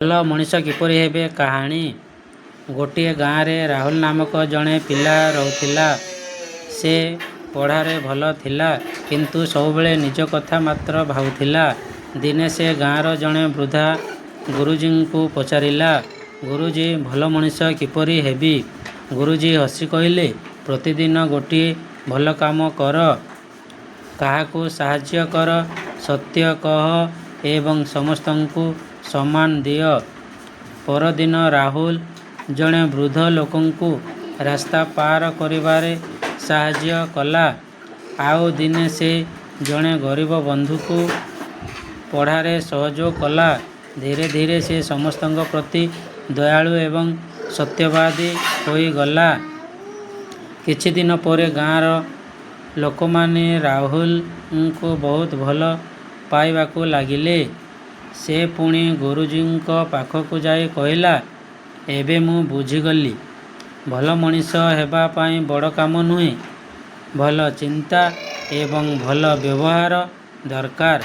ଭଲ ମଣିଷ କିପରି ହେବେ? କାହାଣୀ। ଗୋଟିଏ ଗାଁରେ ରାହୁଲ ନାମକ ଜଣେ ପିଲା ରହୁଥିଲା। ସେ ପଢ଼ାରେ ଭଲ ଥିଲା, କିନ୍ତୁ ସବୁବେଳେ ନିଜ କଥା ମାତ୍ର ଭାବୁଥିଲା। ଦିନେ ସେ ଗାଁର ଜଣେ ବୃଦ୍ଧା ଗୁରୁଜୀଙ୍କୁ ପଚାରିଲା, ଗୁରୁଜୀ, ଭଲ ମଣିଷ କିପରି ହେବି? ଗୁରୁଜୀ ହସି କହିଲେ, ପ୍ରତିଦିନ ଗୋଟିଏ ଭଲ କାମ କର, କାହାକୁ ସାହାଯ୍ୟ କର, ସତ୍ୟ କହ ଏବଂ ସମସ୍ତଙ୍କୁ ସମ୍ମାନ ଦିଅ। ପରଦିନ ରାହୁଲ ଜଣେ ବୃଦ୍ଧ ଲୋକଙ୍କୁ ରାସ୍ତା ପାର କରିବାରେ ସାହାଯ୍ୟ କଲା। ଆଉ ଦିନେ ସେ ଜଣେ ଗରିବ ବନ୍ଧୁକୁ ପଢ଼ାରେ ସହଯୋଗ କଲା। ଧୀରେ ଧୀରେ ସେ ସମସ୍ତଙ୍କ ପ୍ରତି ଦୟାଳୁ ଏବଂ ସତ୍ୟବାଦୀ ହୋଇଗଲା। କିଛି ଦିନ ପରେ ଗାଁର ଲୋକମାନେ ରାହୁଲଙ୍କୁ ବହୁତ ଭଲ ପାଇବାକୁ ଲାଗିଲେ। ସେ ପୁଣି ଗୁରୁଜୀଙ୍କ ପାଖକୁ ଯାଇ କହିଲା, ଏବେ ମୁଁ ବୁଝିଗଲି, ଭଲ ମଣିଷ ହେବା ପାଇଁ ବଡ଼ କାମ ନୁହେଁ, ଭଲ ଚିନ୍ତା ଏବଂ ଭଲ ବ୍ୟବହାର ଦରକାର।